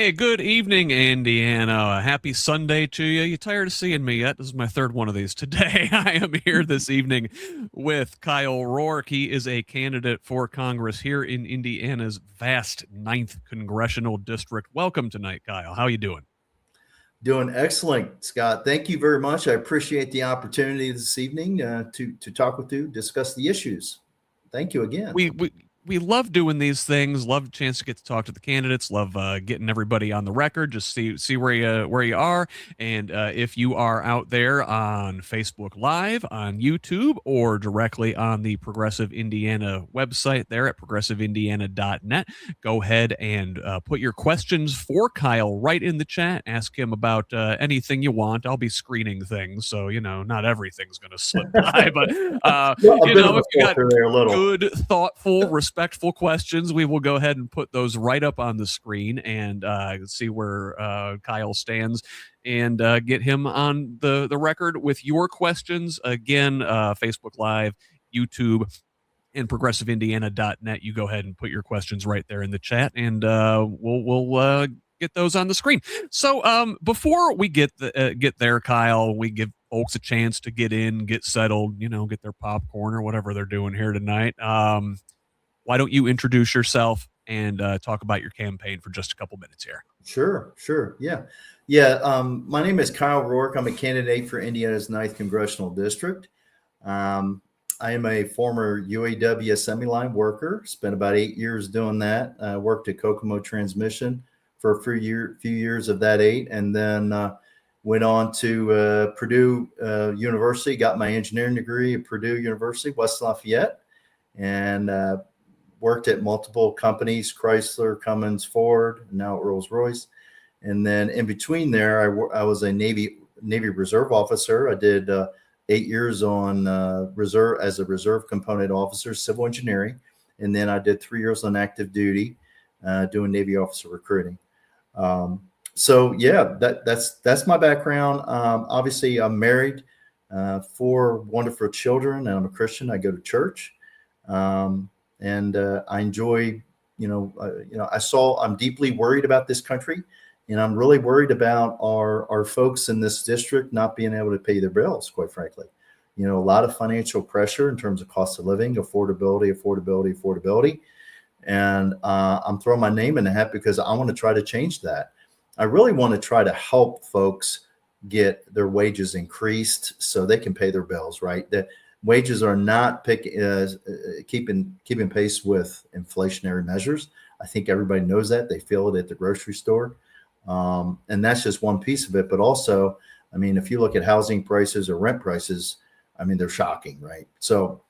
Hey, good evening, Indiana. Happy Sunday to you. You tired of seeing me yet? This is my third one of these today. I am here this evening with Keil Roark. He is a candidate for Congress here in Indiana's vast ninth congressional district. Welcome tonight, Keil. How you doing? Doing excellent, Scott. Thank you very much. I appreciate the opportunity this evening to talk with you, discuss the issues. Thank you again. We love doing these things. Love a chance to get to talk to the candidates. Love getting everybody on the record. Just see where you are, and if you are out there on Facebook Live, on YouTube, or directly on the Progressive Indiana website there at progressiveindiana.net, go ahead and put your questions for Keil right in the chat. Ask him about anything you want. I'll be screening things, so not everything's going to slip by, but Well, a bit of if a you got filter there, a little. good, thoughtful, respectful questions, we will go ahead and put those right up on the screen and see where Keil stands and get him on the record with your questions. Again, Facebook Live, YouTube, and progressiveindiana.net. You go ahead and put your questions right there in the chat, and we'll get those on the screen. So before we get there, Keil, we give folks a chance to get in, get settled, get their popcorn or whatever they're doing here tonight. Why don't you introduce yourself and talk about your campaign for just a couple minutes here? Sure. Yeah. My name is Keil Roark. I'm a candidate for Indiana's 9th Congressional District. I am a former UAW assembly line worker. Spent about 8 years doing that. Worked at Kokomo Transmission for a few years of that 8, and then went on to Purdue University. Got my engineering degree at Purdue University, West Lafayette, and worked at multiple companies: Chrysler, Cummins, Ford, and now at Rolls-Royce. And then in between there, I was a Navy Reserve officer. I did 8 years on reserve as a reserve component officer, civil engineering, and then I did 3 years on active duty doing Navy officer recruiting. So yeah, that's my background. Obviously, I'm married, 4 wonderful children, and I'm a Christian. I go to church, and I enjoy. I'm deeply worried about this country. And I'm really worried about our folks in this district not being able to pay their bills, quite frankly. A lot of financial pressure in terms of cost of living, affordability. And I'm throwing my name in the hat because I want to try to change that. I really want to try to help folks get their wages increased so they can pay their bills, right? That wages are not keeping pace with inflationary measures. I think everybody knows that. They feel it at the grocery store. And that's just one piece of it. But also, if you look at housing prices or rent prices, they're shocking, right? So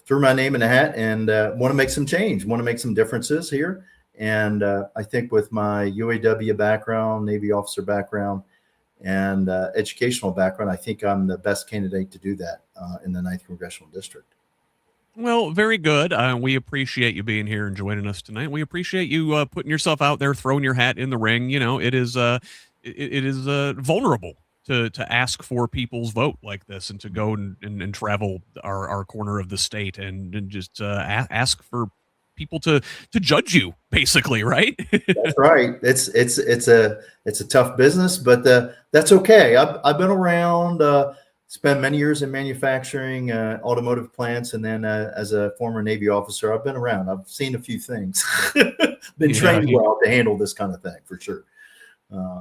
threw my name in the hat and want to make some change, want to make some differences here. And I think with my UAW background, Navy officer background, and educational background, I think I'm the best candidate to do that in the 9th Congressional District. Well, very good. We appreciate you being here and joining us tonight. We appreciate you putting yourself out there, throwing your hat in the ring. It is vulnerable to ask for people's vote like this, and to go and travel our corner of the state and just ask for people to judge you, basically, right? That's right. It's a tough business, but that's okay. I've been around. Spent many years in manufacturing, automotive plants, and then as a former Navy officer, I've been around. I've seen a few things. Been trained well to handle this kind of thing, for sure.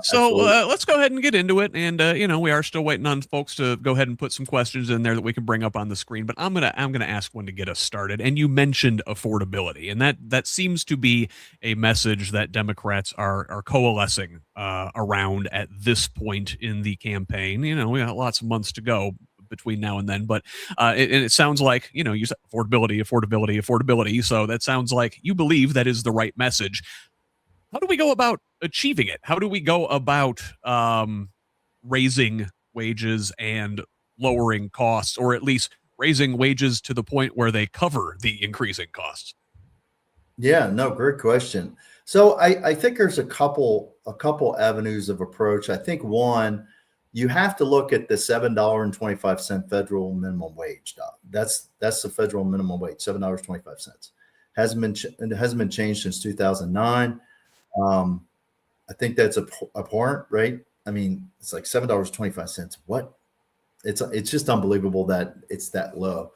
So let's go ahead and get into it. And we are still waiting on folks to go ahead and put some questions in there that we can bring up on the screen. But I'm gonna ask one to get us started. And you mentioned affordability, and that seems to be a message that Democrats are coalescing around at this point in the campaign. We got lots of months to go between now and then, but it sounds like you said affordability. So that sounds like you believe that is the right message. How do we go about achieving it? How do we go about raising wages and lowering costs, or at least raising wages to the point where they cover the increasing costs? Yeah, no, great question. So I think there's a couple avenues of approach. I think one, you have to look at the $7.25 federal minimum wage. That's the federal minimum wage, $7.25. Hasn't been changed since 2009. I think that's abhorrent, right? I mean, it's like $7.25. What? It's just unbelievable that it's that low.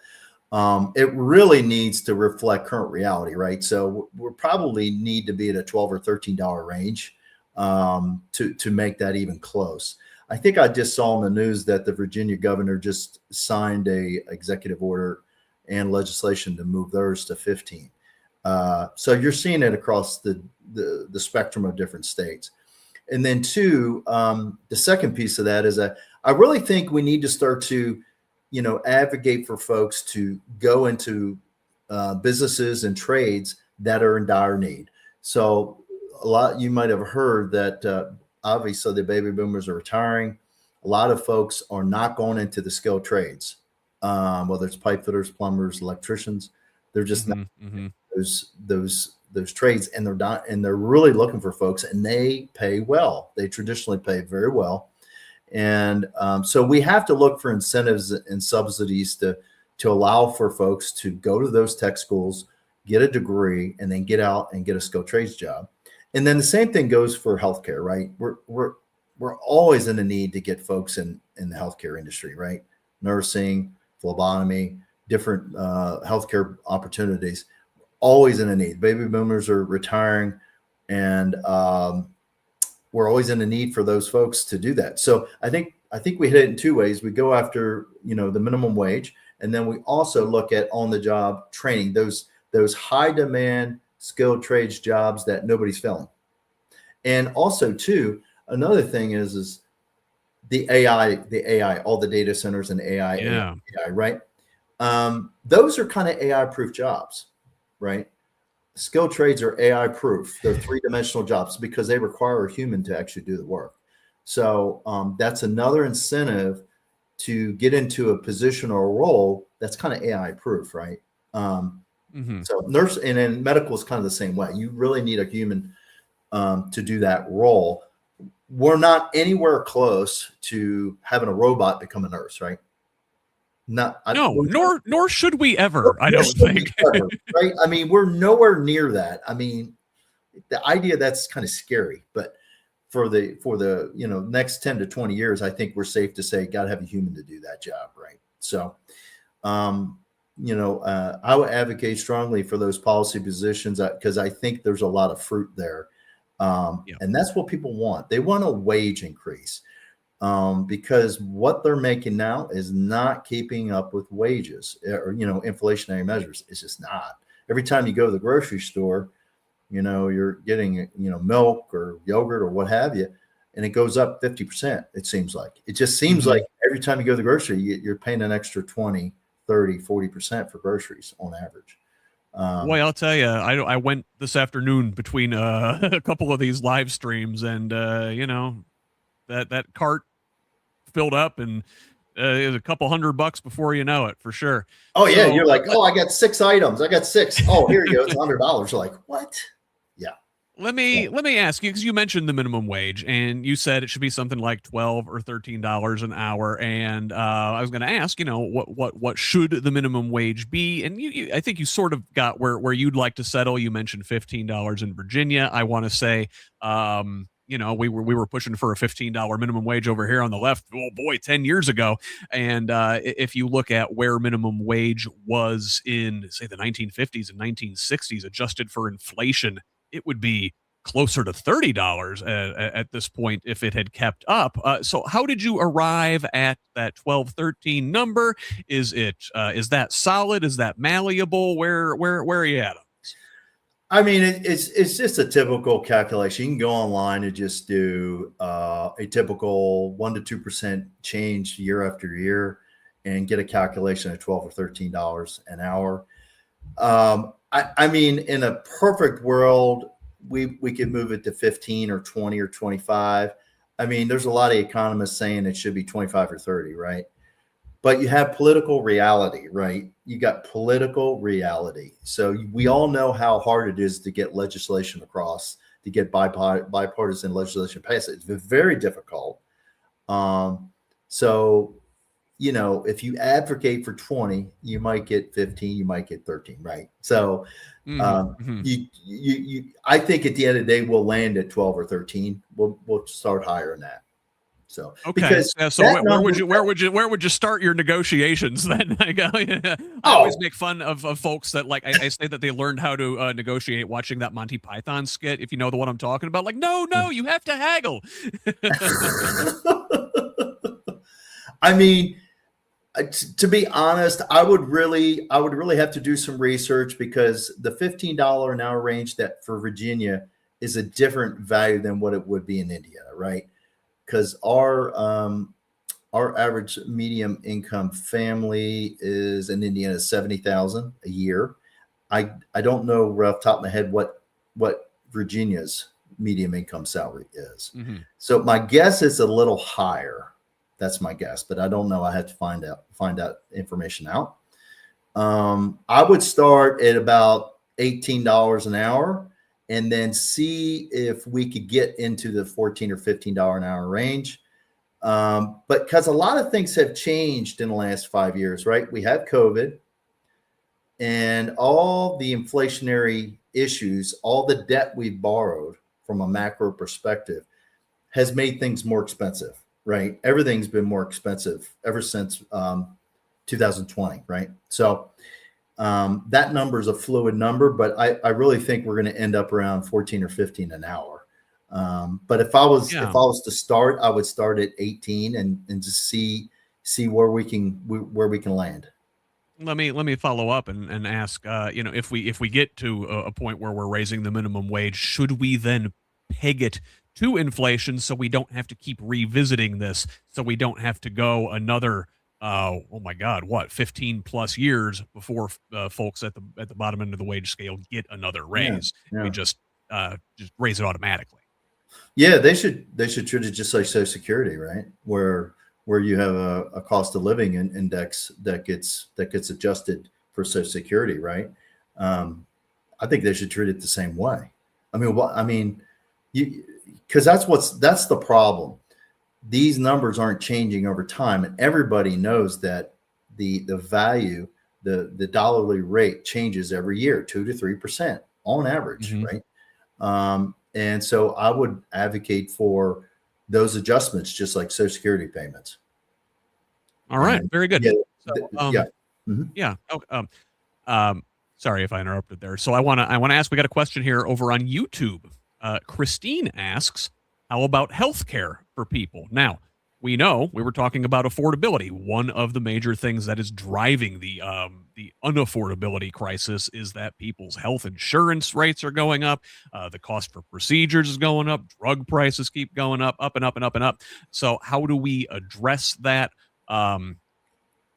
It really needs to reflect current reality, right? So we probably need to be at a $12 or $13 range to make that even close. I think I just saw in the news that the Virginia governor just signed a executive order and legislation to move theirs to 15. So you're seeing it across the spectrum of different states. And then two, the second piece of that is I really think we need to start to, advocate for folks to go into businesses and trades that are in dire need. So you might have heard that obviously the baby boomers are retiring. A lot of folks are not going into the skilled trades, whether it's pipe fitters, plumbers, electricians. They're just not those trades, and they're really looking for folks, and they pay well. They traditionally pay very well. And so we have to look for incentives and subsidies to allow for folks to go to those tech schools, get a degree, and then get out and get a skilled trades job. And then the same thing goes for healthcare, right? We're always in the need to get folks in the healthcare industry, right? Nursing, phlebotomy, different healthcare opportunities, always in a need. Baby boomers are retiring, and we're always in a need for those folks to do that. So I think we hit it in two ways. We go after, the minimum wage, and then we also look at on-the-job training, those high demand skilled trades jobs that nobody's filling. And also too, another thing is the AI, all the data centers and AI, right? Those are kind of AI proof jobs, right? Skilled trades are AI proof. They're three-dimensional jobs because they require a human to actually do the work. So that's another incentive to get into a position or a role that's kind of AI proof, right? So nurse and then medical is kind of the same way. You really need a human to do that role. We're not anywhere close to having a robot become a nurse, right? Nor should we ever. I don't think. Ever, right? I mean, we're nowhere near that. I mean, the idea that's kind of scary, but for the next 10 to 20 years, I think we're safe to say got to have a human to do that job, right? So, I would advocate strongly for those policy positions because I think there's a lot of fruit there, and that's what people want. They want a wage increase. Because what they're making now is not keeping up with wages or, inflationary measures. It's just not. Every time you go to the grocery store, you're getting, milk or yogurt or what have you, and it goes up 50%. It seems like. It just seems like every time you go to the grocery, you're paying an extra 20, 30, 40% for groceries on average. Boy, I'll tell you, I went this afternoon between a couple of these live streams, and that cart filled up, and it was a couple $100 before you know it, for sure. Oh yeah, you're like, I got 6 items. I got 6. Oh, here you go. It's $100. You're like, what? Yeah. Let me ask you, because you mentioned the minimum wage, and you said it should be something like $12 or $13 an hour. And I was going to ask, what should the minimum wage be? And I think you sort of got where you'd like to settle. You mentioned $15 in Virginia. I want to say, we were pushing for a $15 minimum wage over here on the left. Oh boy, 10 years ago. And if you look at where minimum wage was in, say, the 1950s and 1960s, adjusted for inflation, it would be closer to $30 at this point if it had kept up. So how did you arrive at that 12, 13 number? Is that solid? Is that malleable? Where are you at? I mean, it's just a typical calculation. You can go online and just do a typical 1 to 2% change year after year and get a calculation of $12 or $13 an hour. I mean, in a perfect world, we could move it to 15 or 20 or 25. I mean, there's a lot of economists saying it should be 25 or 30, right? But you have political reality, right? You got political reality. So we all know how hard it is to get legislation across, to get bipartisan legislation passed. It's very difficult. So if you advocate for 20, you might get 15, you might get 13, right? So I think at the end of the day, we'll land at 12 or 13. We'll start higher than that. So okay, because so where would you start your negotiations then? I always make fun of folks that like I say that they learned how to negotiate watching that Monty Python skit. If you know the one I'm talking about, like no, you have to haggle. I mean, to be honest, I would really have to do some research because the $15 an hour range that for Virginia is a different value than what it would be in Indiana, right? Because our average medium income family is in Indiana 70,000 a year. I don't know right off the top of my head what Virginia's medium income salary is. So my guess is a little higher. That's my guess, but I don't know. I have to find out information out. I would start at about $18 an hour and then see if we could get into the $14 or $15 an hour range. But because a lot of things have changed in the last 5 years, right? We have COVID and all the inflationary issues, all the debt we've borrowed from a macro perspective has made things more expensive. Right. Everything's been more expensive ever since 2020. Right. So that number is a fluid number, but I really think we're going to end up around 14 or 15 an hour. But if I was to start, I would start at 18 and just see where we can land. Let me follow up and ask, if we get to a point where we're raising the minimum wage, should we then peg it to inflation so we don't have to keep revisiting this, so we don't have to go another 15 plus years before folks at the bottom end of the wage scale get another raise? We just raise it automatically. Yeah, they should treat it just like Social Security, right? Where you have a cost of living index that gets adjusted for Social Security, right? I think they should treat it the same way. Because that's the problem. These numbers aren't changing over time, and everybody knows that the value, the dollarly rate changes every year, 2 to 3% on average, right? And so I would advocate for those adjustments, just like Social Security payments. All right, very good. Sorry if I interrupted there. So I want to ask. We got a question here over on YouTube. Christine asks, how about healthcare for people? Now, we know we were talking about affordability. One of the major things that is driving the unaffordability crisis is that people's health insurance rates are going up. The cost for procedures is going up. Drug prices keep going up and up and up and up. So how do we address that? The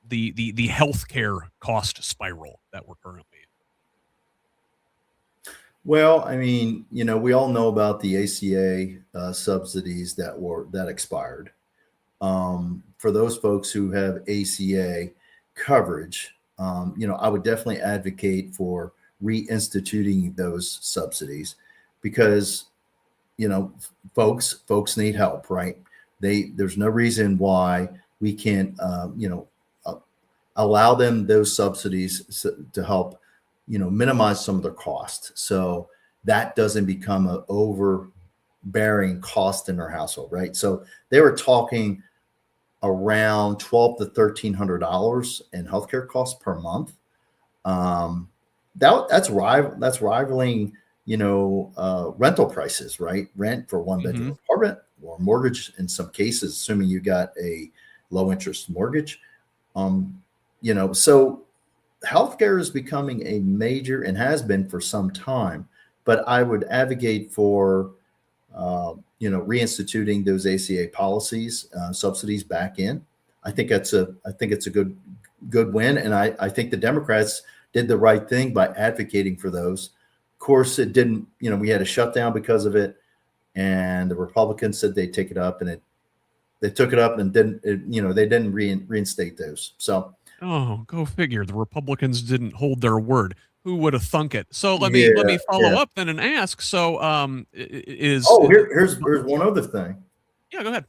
healthcare cost spiral that we're currently in? Well, I mean, we all know about the ACA subsidies that expired. For those folks who have ACA coverage, I would definitely advocate for reinstituting those subsidies because, folks need help, right? There's no reason why we can't, allow them those subsidies to help minimize some of their costs. So that doesn't become an overbearing cost in their household, right? So they were talking around $1,200 to $1,300 in healthcare costs per month. That's rivaling, rental prices, right? Rent for one bedroom apartment or mortgage in some cases, assuming you got a low interest mortgage. So healthcare is becoming a major and has been for some time, but I would advocate for, reinstituting those ACA policies, subsidies back in. I think it's a good win. And I think the Democrats did the right thing by advocating for those. Of course, it didn't, we had a shutdown because of it, and the Republicans said they'd take it up, and they took it up and they didn't reinstate those. So, oh, go figure. The Republicans didn't hold their word. Who would have thunk it? So let me follow up then and ask. So here's one other thing. Yeah, go ahead.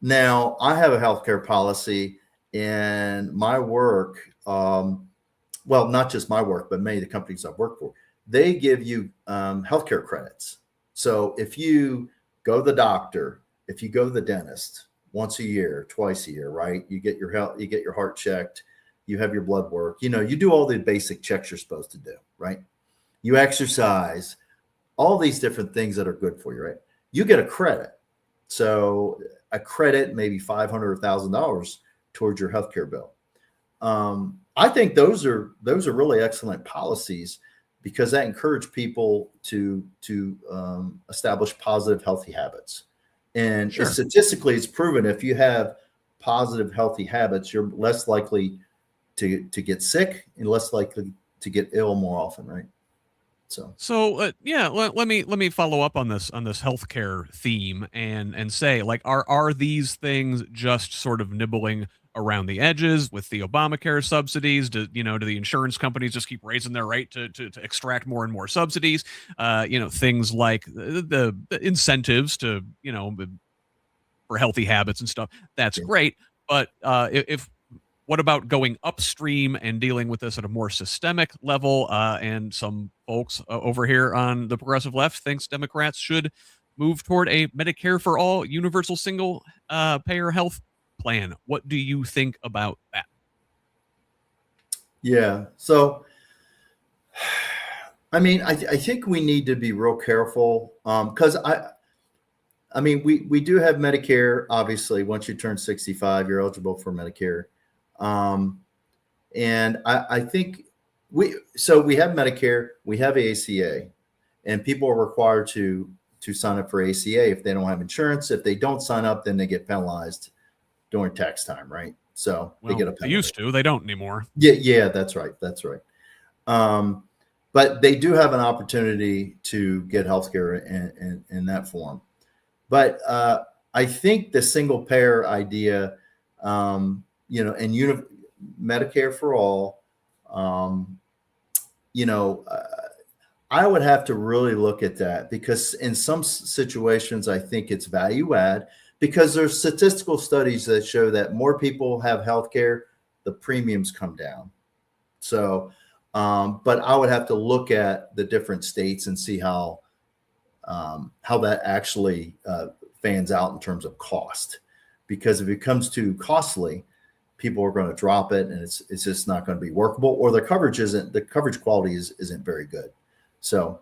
Now I have a healthcare policy, and my work, well, not just my work, but many of the companies I've worked for, they give you healthcare credits. So if you go to the doctor, if you go to the dentist once a year, twice a year, right? You get your health, you get your heart checked, you have your blood work, you know, you do all the basic checks you're supposed to do, right? You exercise, all these different things that are good for you, right? You get a credit. So a credit, maybe $500 or $1,000 towards your healthcare bill. I think those are really excellent policies because that encourage people to establish positive, healthy habits. And Sure. statistically, it's proven if you have positive, healthy habits, you're less likely to get sick and less likely to get ill more often, right? So yeah, let me follow up on this healthcare theme and say, like, are these things just sort of nibbling around the edges with the Obamacare subsidies? Do the insurance companies just keep raising their rate to extract more and more subsidies? Things like the incentives to for healthy habits and stuff. That's Yeah. great, but if what about going upstream and dealing with this at a more systemic level? And some folks over here on the progressive left thinks Democrats should move toward a Medicare for all universal single payer health plan. What do you think about that? Yeah. So, I mean, I think we need to be real careful because I mean, we do have Medicare. Obviously, once you turn 65, you're eligible for Medicare. And I think we have Medicare, we have ACA, and people are required to sign up for ACA if they don't have insurance. If they don't sign up, then they get penalized during tax time, right? So they Well, get a they penalty. used to. They don't anymore. Yeah, that's right. That's right. But they do have an opportunity to get healthcare in that form. But I think the single payer idea, and Medicare for all, I would have to really look at that because in some situations, I think it's value add because there's statistical studies that show that more people have healthcare, the premiums come down. So, but I would have to look at the different states and see how that actually fans out in terms of cost. Because if it comes too costly, people are going to drop it, and it's just not going to be workable, or the coverage quality isn't very good. So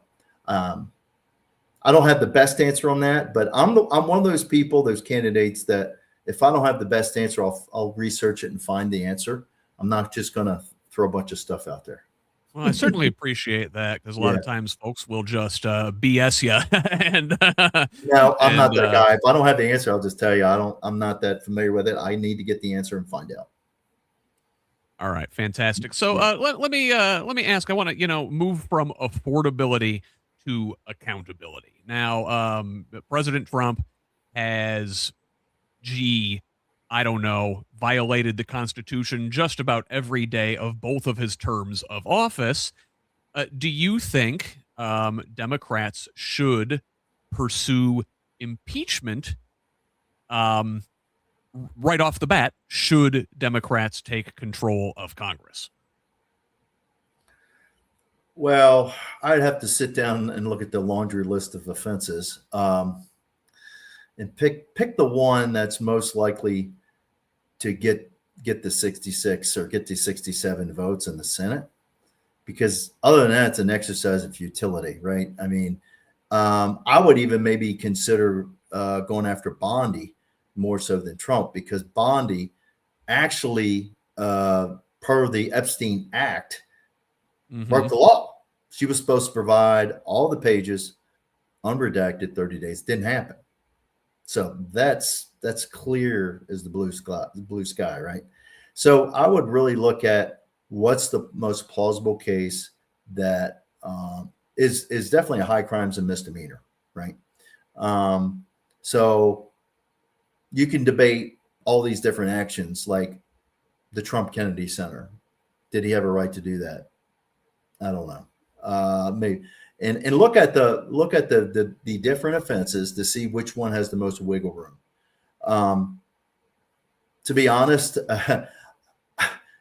I don't have the best answer on that, but I'm one of those people, those candidates that if I don't have the best answer, I'll research it and find the answer. I'm not just going to throw a bunch of stuff out there. Well, I certainly appreciate that because a lot of times folks will just BS you and No, I'm not that guy. If I don't have the answer, I'll just tell you I'm not that familiar with it. I need to get the answer and find out. All right, fantastic. So let me ask. I want to move from affordability to accountability. Now, President Trump has, I don't know, violated the Constitution just about every day of both of his terms of office. Do you think Democrats should pursue impeachment right off the bat should Democrats take control of Congress? Well, I'd have to sit down and look at the laundry list of offenses and pick the one that's most likely to get the 66 or get the 67 votes in the Senate. Because other than that, it's an exercise of futility, right? I mean, I would even maybe consider going after Bondi more so than Trump, because Bondi actually, per the Epstein Act, broke the law. She was supposed to provide all the pages unredacted 30 days. Didn't happen. So that's clear as the blue sky, right? So I would really look at what's the most plausible case that is definitely a high crimes and misdemeanor, right? So you can debate all these different actions, like the Trump Kennedy Center. Did he have a right to do that? I don't know. Maybe, and look at the different offenses to see which one has the most wiggle room. To be honest,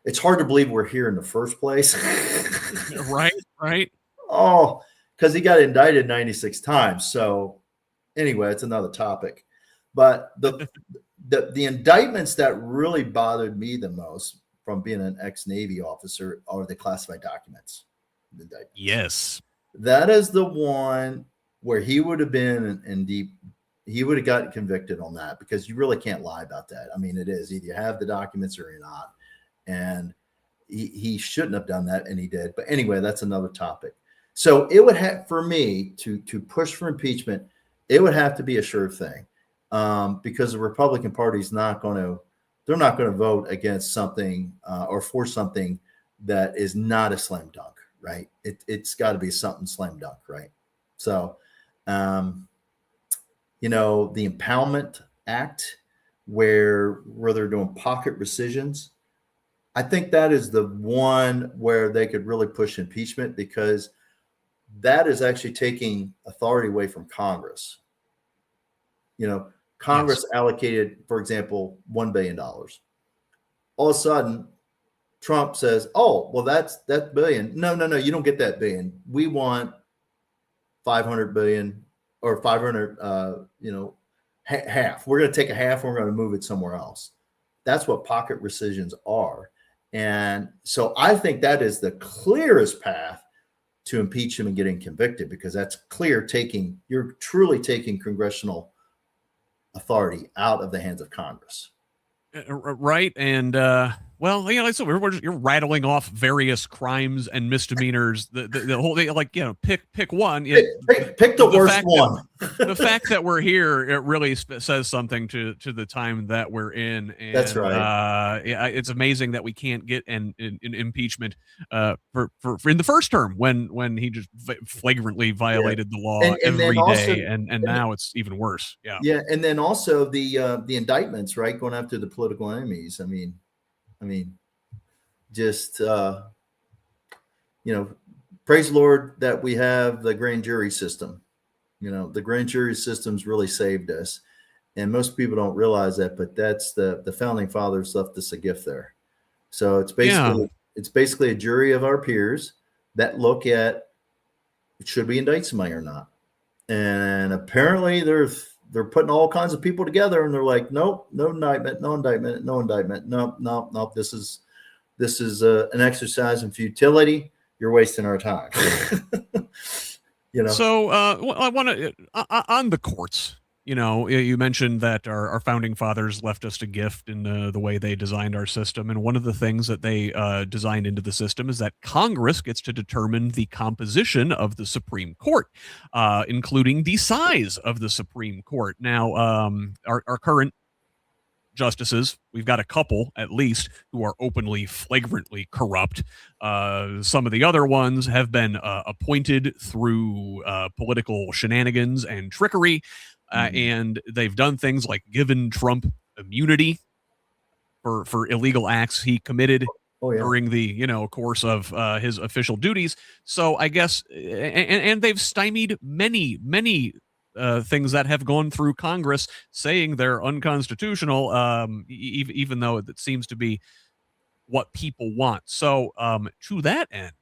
it's hard to believe we're here in the first place. Right, right. Oh, because he got indicted 96 times. So anyway, it's another topic. But the indictments that really bothered me the most from being an ex-Navy officer are the classified documents. Indictments. Yes. That is the one where he would have been in deep. He would have gotten convicted on that because you really can't lie about that. I mean, it is either you have the documents or you're not. And he shouldn't have done that, and he did. But anyway, that's another topic. So it would have, for me to push for impeachment, it would have to be a sure thing, because the Republican Party is not going to, they're not going to vote against something or for something that is not a slam dunk, right? It's got to be something slam dunk, right? So, you know, the Impoundment Act, where they're doing pocket rescissions, I think that is the one where they could really push impeachment, because that is actually taking authority away from Congress. You know, Congress allocated, for example, $1 billion. All of a sudden, Trump says, "Oh, well, that's that billion. No, you don't get that billion. We want 500 billion or 500. Half. We're going to take a half. And we're going to move it somewhere else." That's what pocket rescissions are. And so I think that is the clearest path to impeach him and getting convicted, because that's clear you're truly taking congressional authority out of the hands of Congress. Right. And, well, you know, so you're rattling off various crimes and misdemeanors. The whole thing, like, you know, pick one. Pick the worst one. The fact that we're here, it really says something to the time that we're in. And, that's right. It's amazing that we can't get an impeachment for in the first term when he just flagrantly violated the law every day, and now it's even worse. Yeah, and then also the indictments, right, going after the political enemies. I mean, just praise the Lord that we have the grand jury system. You know, the grand jury system's really saved us, and most people don't realize that. But that's the founding fathers left us a gift there. So it's basically a jury of our peers that look at, should we indict somebody or not, and apparently they're putting all kinds of people together, and they're like, nope, no indictment, nope. This is an exercise in futility. You're wasting our time. So I want to on the courts. You know, you mentioned that our founding fathers left us a gift in the way they designed our system. And one of the things that they designed into the system is that Congress gets to determine the composition of the Supreme Court, including the size of the Supreme Court. Now, our current justices, we've got a couple at least who are openly, flagrantly corrupt. Some of the other ones have been appointed through political shenanigans and trickery. And they've done things like given Trump immunity for illegal acts he committed during the course of his official duties. So I guess, and they've stymied many things that have gone through Congress, saying they're unconstitutional, even though it seems to be what people want. So to that end,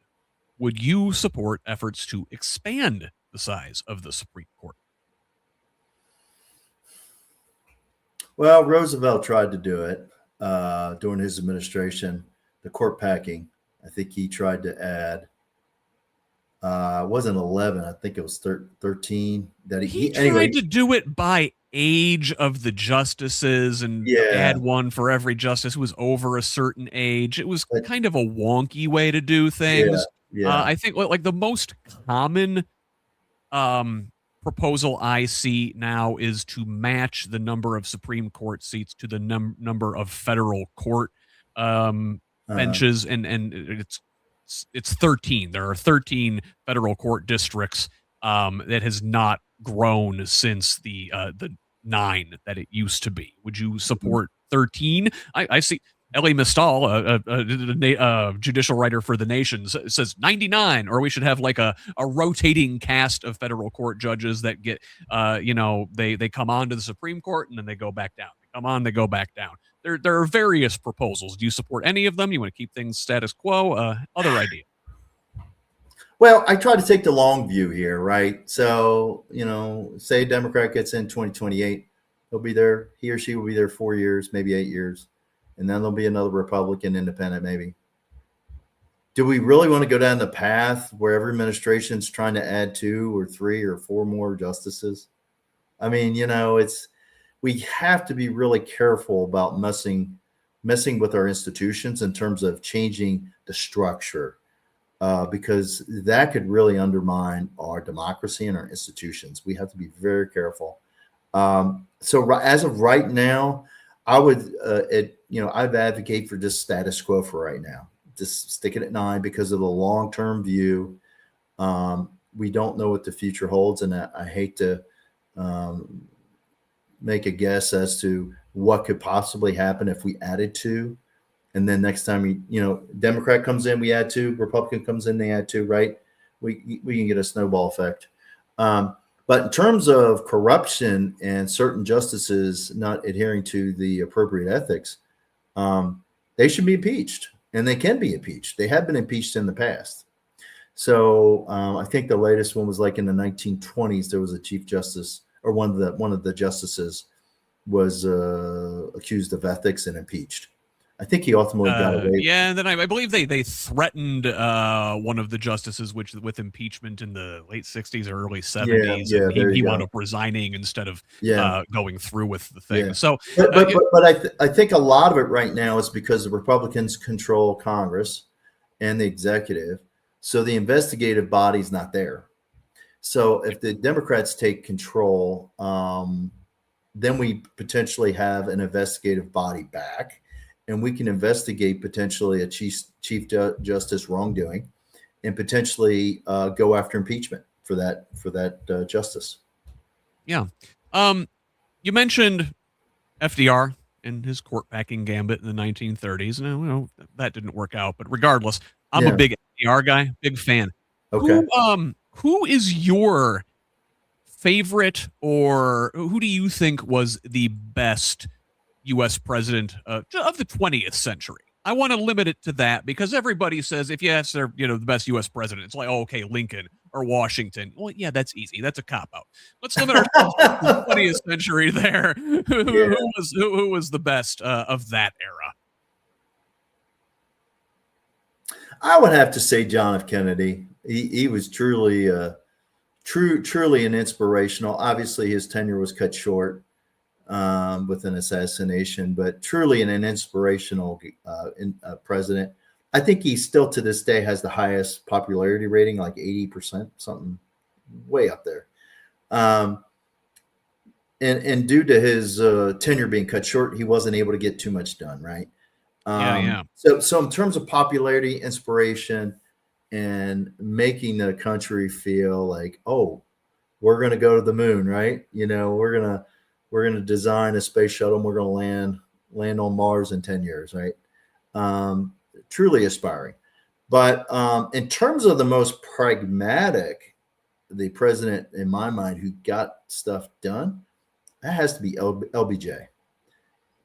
would you support efforts to expand the size of the Supreme Court? Well, Roosevelt tried to do it during his administration, the court packing. I think he tried to add, it wasn't 11. I think it was 13. That he tried to do it by age of the justices and add one for every justice who was over a certain age. It was kind of a wonky way to do things. I think like the most common proposal I see now is to match the number of Supreme Court seats to the number of federal court benches, and it's 13. There are 13 federal court districts that has not grown since the 9 that it used to be. Would you support 13? I see Elie Mystal, a judicial writer for The Nation, says 99, or we should have like a rotating cast of federal court judges that get, they come on to the Supreme Court and then they go back down. They come on, they go back down. there are various proposals. Do you support any of them? You want to keep things status quo? Other idea? Well, I try to take the long view here, right? So, say a Democrat gets in 2028, he'll be there, he or she will be there 4 years, maybe 8 years, and then there'll be another Republican independent, maybe. Do we really want to go down the path where every administration's trying to add 2 or 3 or 4 more justices? I mean, we have to be really careful about messing with our institutions in terms of changing the structure. Because that could really undermine our democracy and our institutions. We have to be very careful. So as of right now, I would, I'd advocate for just status quo for right now. Just stick it at 9 because of the long-term view. We don't know what the future holds, and I hate to make a guess as to what could possibly happen if we added 2. And then next time, Democrat comes in, we add 2. Republican comes in, they add 2. Right? We can get a snowball effect. But in terms of corruption and certain justices not adhering to the appropriate ethics, they should be impeached, and they can be impeached. They have been impeached in the past. So I think the latest one was like in the 1920s. There was a chief justice, or one of the justices was accused of ethics and impeached. I think he ultimately got away. Yeah, and then I believe they threatened one of the justices with impeachment in the late 60s or early 70s. Yeah, and he wound up resigning instead of going through with the thing. Yeah. So, but I think a lot of it right now is because the Republicans control Congress and the executive, so the investigative body's not there. So if the Democrats take control, then we potentially have an investigative body back. And we can investigate potentially a chief justice wrongdoing, and potentially go after impeachment for that justice. Yeah, you mentioned FDR and his court packing gambit in the 1930s. No, that didn't work out. But regardless, I'm a big FDR guy, big fan. Okay. Who is your favorite, or who do you think was the best U.S. president of the 20th century? I want to limit it to that because everybody says if you ask their, the best U.S. president, it's like, oh, okay, Lincoln or Washington. Well, yeah, that's easy. That's a cop out. Let's limit ourselves to the 20th century there. Who was the best of that era? I would have to say John F. Kennedy. He was truly an inspirational. Obviously, his tenure was cut short with an assassination, but truly an inspirational president. I think he still to this day has the highest popularity rating, like 80%, something way up there. And due to his tenure being cut short, he wasn't able to get too much done, right? So in terms of popularity, inspiration, and making the country feel like, oh, we're going to go to the moon, right? We're going to design a space shuttle and we're going to land on Mars in 10 years, right? Truly aspiring. But in terms of the most pragmatic, the president in my mind who got stuff done, that has to be LBJ.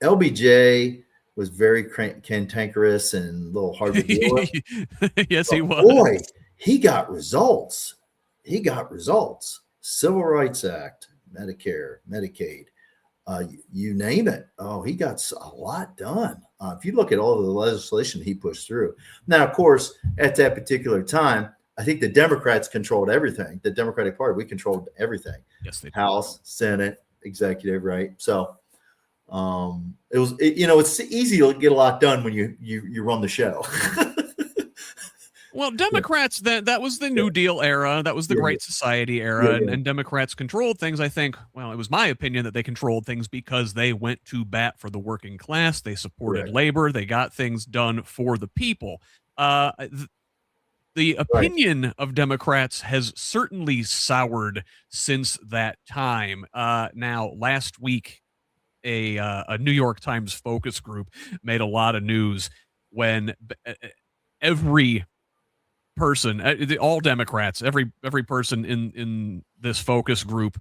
LBJ was very cantankerous and a little hard to deal with. Yes, he was. Boy, he got results. Civil Rights Act, Medicare, Medicaid, you name it. Oh, he got a lot done. If you look at all of the legislation he pushed through. Now, of course, at that particular time, I think the Democrats controlled everything. The Democratic Party, we controlled everything. Yes, they did. House, Senate, executive, right? So it's easy to get a lot done when you run the show. Well, Democrats, that was the New Deal era. That was the Great Society era. And Democrats controlled things. I think, well, it was my opinion that they controlled things because they went to bat for the working class. They supported labor. They got things done for the people. The opinion of Democrats has certainly soured since that time. Now, last week, a New York Times focus group made a lot of news when every person, all Democrats, every person in this focus group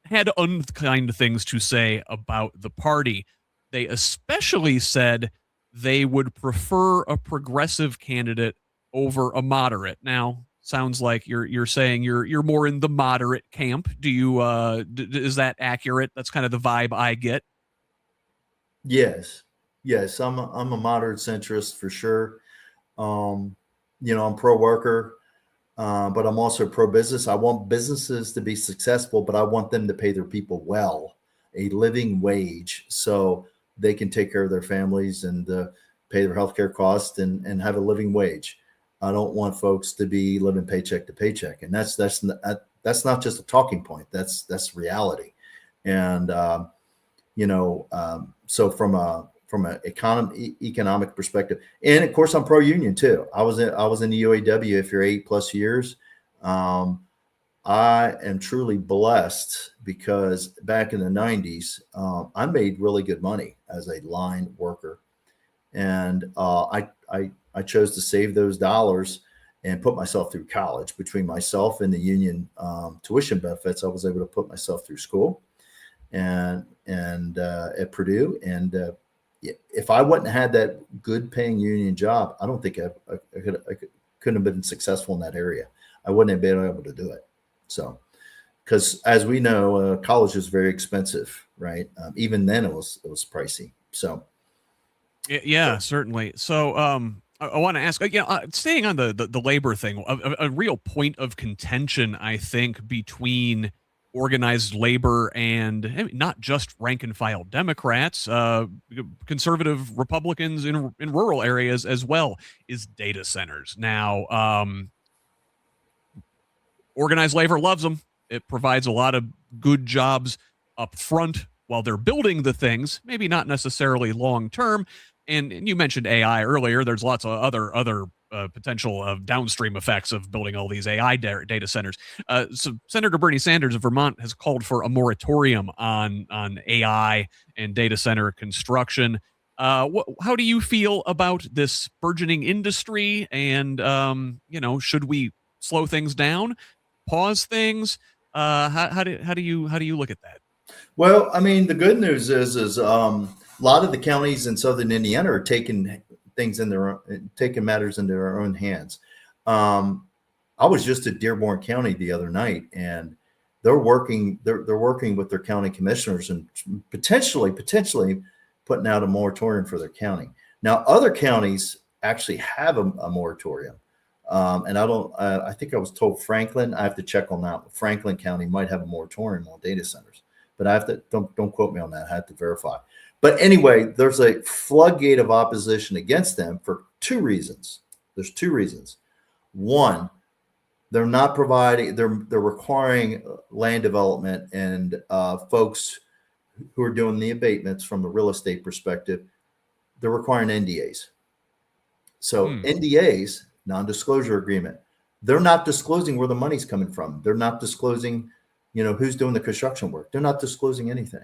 had unkind things to say about the party. They especially said they would prefer a progressive candidate over a moderate. Now, sounds like you're saying you're more in the moderate camp. Do you is that accurate? That's kind of the vibe I get. Yes, yes, I'm a moderate centrist for sure. Um, I'm pro worker, but I'm also pro business. I want businesses to be successful, but I want them to pay their people well, a living wage, so they can take care of their families and pay their healthcare costs and have a living wage. I don't want folks to be living paycheck to paycheck, and that's not just a talking point. That's reality, and so from a economic perspective, and of course I'm pro union too. I was in the UAW for 8+ years. I am truly blessed because back in the 90s, I made really good money as a line worker, and I chose to save those dollars and put myself through college. Between myself and the union tuition benefits, I was able to put myself through school and at Purdue. And if I wouldn't have had that good paying union job, I don't think couldn't have been successful in that area. I wouldn't have been able to do it. So, because as we know, college is very expensive, right? Even then, it was pricey. So, Yeah, certainly. So, I want to ask, staying on the labor thing, a real point of contention, I think, between organized labor and not just rank and file Democrats, conservative Republicans in rural areas as well, is data centers. Now, organized labor loves them. It provides a lot of good jobs up front while they're building the things, maybe not necessarily long term. And you mentioned AI earlier. There's lots of other potential of downstream effects of building all these AI data centers. So Senator Bernie Sanders of Vermont has called for a moratorium on AI and data center construction. How do you feel about this burgeoning industry? And should we slow things down, pause things? How do you look at that? well, I mean, the good news is a lot of the counties in southern Indiana are taking matters into their own hands. Um, I was just at Dearborn County the other night, and they're working with their county commissioners and potentially putting out a moratorium for their county. Now, other counties actually have a moratorium. And I think I was told Franklin, I have to check on that. Franklin County might have a moratorium on data centers, but don't quote me on that. I have to verify. But anyway, there's a floodgate of opposition against them for two reasons. There's two reasons. One, they're not providing, they're requiring land development and folks who are doing the abatements from a real estate perspective, they're requiring NDAs. So NDAs, non-disclosure agreement, they're not disclosing where the money's coming from. They're not disclosing, who's doing the construction work. They're not disclosing anything.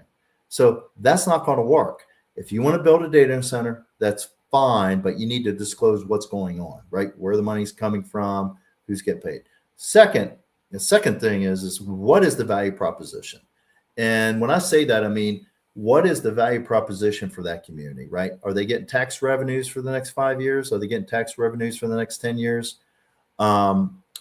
So that's not going to work. If you want to build a data center, that's fine, but you need to disclose what's going on, right? Where the money's coming from, who's getting paid. The second thing is what is the value proposition? And when I say that, I mean, what is the value proposition for that community, right? Are they getting tax revenues for the next 5 years? Are they getting tax revenues for the next 10 years?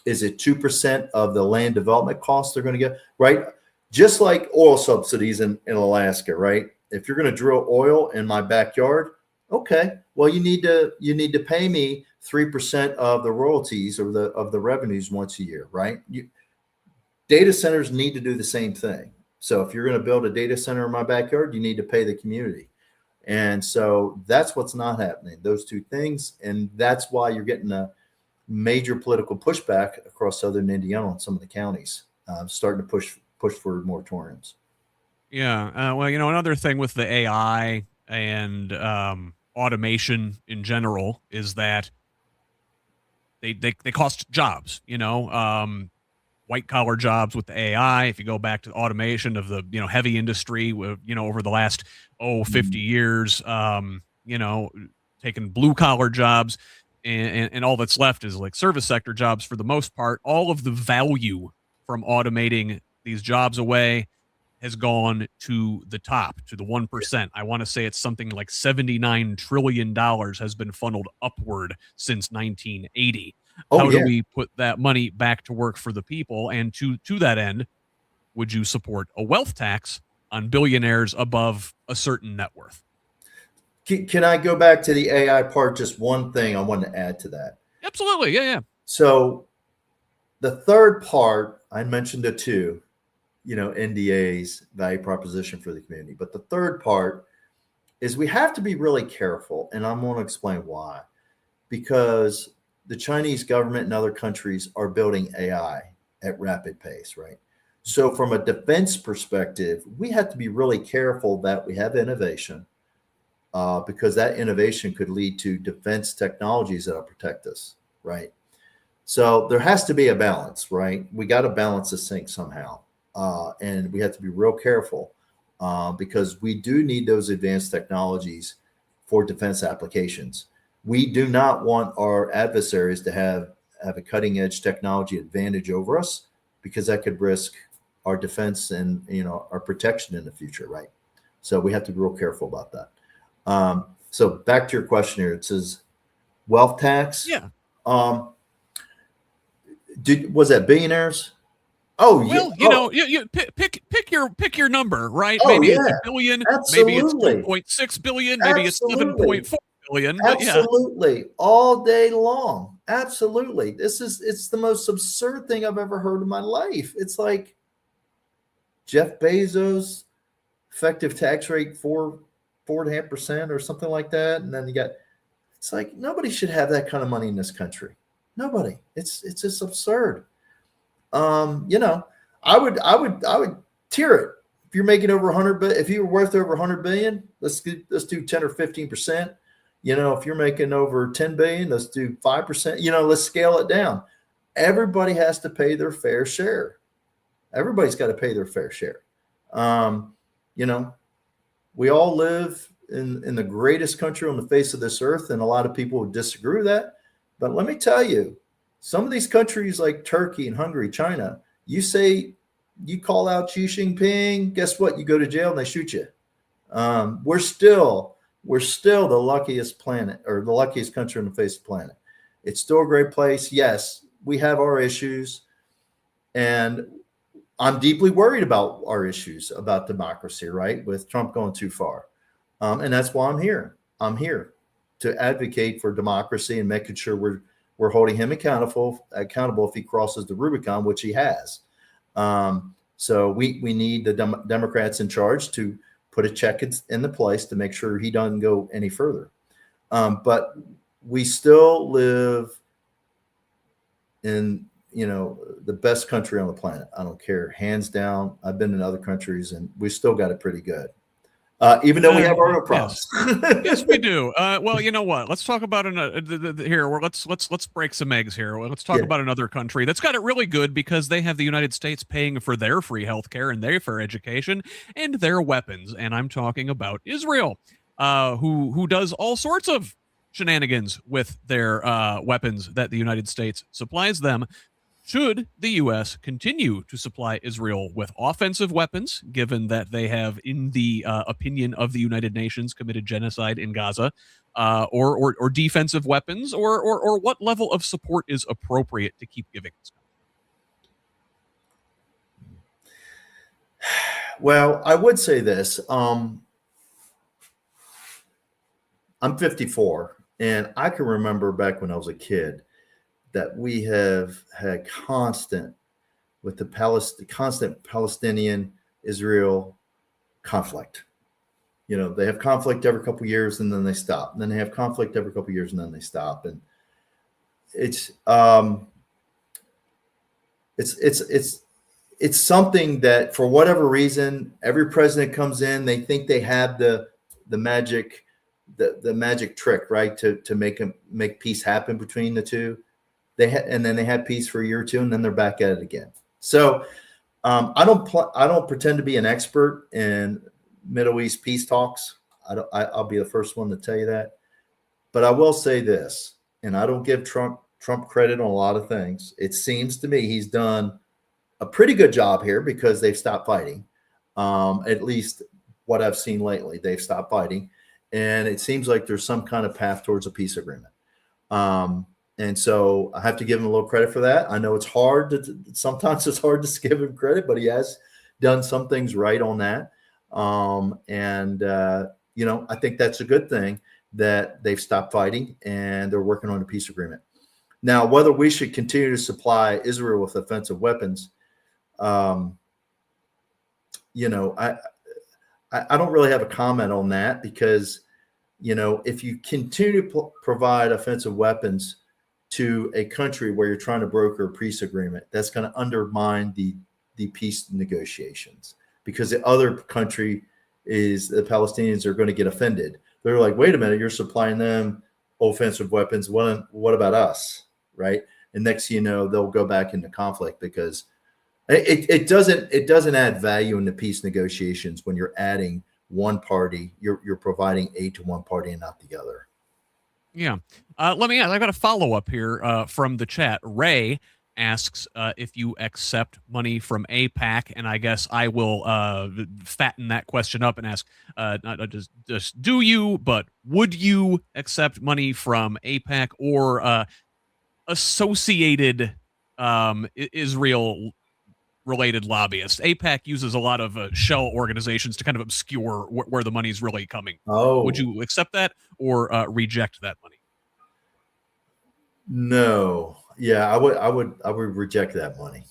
Is it 2% of the land development costs they're going to get, right? Just like oil subsidies in Alaska, right? If you're going to drill oil in my backyard, okay, well, you need to pay me 3% of the royalties or of the revenues once a year, right? Data centers need to do the same thing. So if you're going to build a data center in my backyard, you need to pay the community. And so that's what's not happening, those two things. And that's why you're getting a major political pushback across southern Indiana in some of the counties, starting to push for moratoriums. Yeah. Well, another thing with the AI and automation in general is that they cost jobs. White collar jobs with the AI. If you go back to the automation of the heavy industry, over the last 50 years, taking blue collar jobs, and all that's left is like service sector jobs for the most part. All of the value from automating these jobs away has gone to the top, to the 1%. I want to say it's something like $79 trillion has been funneled upward since 1980. Oh How do yeah. we put that money back to work for the people? And to that end, would you support a wealth tax on billionaires above a certain net worth? Can I go back to the AI part? Just one thing I want to add to that. Absolutely. Yeah, yeah. So the third part, I mentioned the two, NDAs, value proposition for the community. But the third part is we have to be really careful. And I'm going to explain why. Because the Chinese government and other countries are building AI at rapid pace, right? So from a defense perspective, we have to be really careful that we have innovation because that innovation could lead to defense technologies that'll protect us, right? So there has to be a balance, right? We got to balance this thing somehow. And we have to be real careful because we do need those advanced technologies for defense applications. We do not want our adversaries to have a cutting edge technology advantage over us because that could risk our defense and our protection in the future, right? So we have to be real careful about that. So back to your question here, it says wealth tax. Yeah. Was that billionaires? Oh well, yeah. you pick your number, right? Oh Maybe it's yeah. a billion, maybe it's Absolutely. 2.6 billion, maybe it's Absolutely. 7.4 billion. But yeah, Absolutely. All day long. Absolutely. It's the most absurd thing I've ever heard in my life. It's like Jeff Bezos, effective tax rate 4.5% or something like that. And then it's like nobody should have that kind of money in this country. Nobody. It's just absurd. I would tier it. If you're making over 100, but if you were worth over 100 billion, let's do 10 or 15%. If you're making over 10 billion, let's do 5%. Let's scale it down. Everybody has to pay their fair share. Everybody's got to pay their fair share. We all live in the greatest country on the face of this earth, and a lot of people would disagree with that. But let me tell you, some of these countries like Turkey and Hungary, China, you call out Xi Jinping, guess what? You go to jail and they shoot you. We're still the luckiest planet or the luckiest country on the face of the planet. It's still a great place. Yes, we have our issues, and I'm deeply worried about our issues about democracy, right? With Trump going too far. And that's why I'm here. I'm here to advocate for democracy and making sure we're holding him accountable if he crosses the Rubicon, which he has. So we need the Democrats in charge to put a check in the place to make sure he doesn't go any further. But we still live in the best country on the planet. I don't care, hands down. I've been in other countries and we still got it pretty good. Even though we have our own problems. Yes, we do. Well, you know what? Let's talk about here. Let's break some eggs here. Let's talk about another country that's got it really good because they have the United States paying for their free healthcare and their fair education and their weapons. And I'm talking about Israel, who does all sorts of shenanigans with their weapons that the United States supplies them. Should the U.S. continue to supply Israel with offensive weapons, given that they have, in the opinion of the United Nations, committed genocide in Gaza, or defensive weapons, or what level of support is appropriate to keep giving this country? Well, I would say this. I'm 54, and I can remember back when I was a kid that we have had constant Palestinian-Israel conflict. They have conflict every couple of years and then they stop. And then they have conflict every couple of years and then they stop. And it's something that for whatever reason, every president comes in, they think they have the magic trick, right? To make peace happen between the two. And then they had peace for a year or two, and then they're back at it again. So I don't pretend to be an expert in Middle East peace talks. I'll be the first one to tell you that. But I will say this, and I don't give Trump credit on a lot of things. It seems to me he's done a pretty good job here because they've stopped fighting. At least what I've seen lately, they've stopped fighting, and it seems like there's some kind of path towards a peace agreement. And so I have to give him a little credit for that. I know it's hard sometimes it's hard to give him credit, but he has done some things right on that. I think that's a good thing that they've stopped fighting and they're working on a peace agreement. Now, whether we should continue to supply Israel with offensive weapons, I don't really have a comment on that because, if you continue to provide offensive weapons to a country where you're trying to broker a peace agreement, that's going to undermine the peace negotiations, because the other country is the Palestinians are going to get offended. They're like, wait a minute, you're supplying them offensive weapons. What about us? Right. And next, they'll go back into conflict because it doesn't add value in the peace negotiations when you're adding one party, you're providing aid to one party and not the other. Yeah. Let me ask, I've got a follow up here from the chat. Ray asks if you accept money from APAC, and I guess I will fatten that question up and ask not just do you, but would you accept money from APAC or associated Israel related lobbyists? APAC uses a lot of shell organizations to kind of obscure where the money's really coming from. Oh, would you accept that or reject that money? No. Yeah, I would reject that money.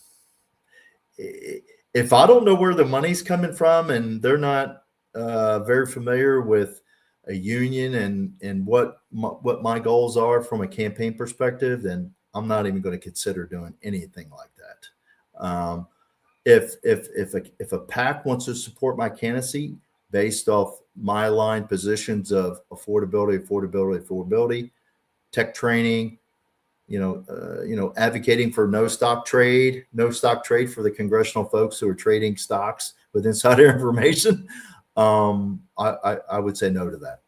If I don't know where the money's coming from and they're not very familiar with a union and what my goals are from a campaign perspective, then I'm not even going to consider doing anything like that. If a PAC wants to support my candidacy based off my aligned positions of affordability, tech training, advocating for no stock trade for the congressional folks who are trading stocks with insider information, I would say no to that.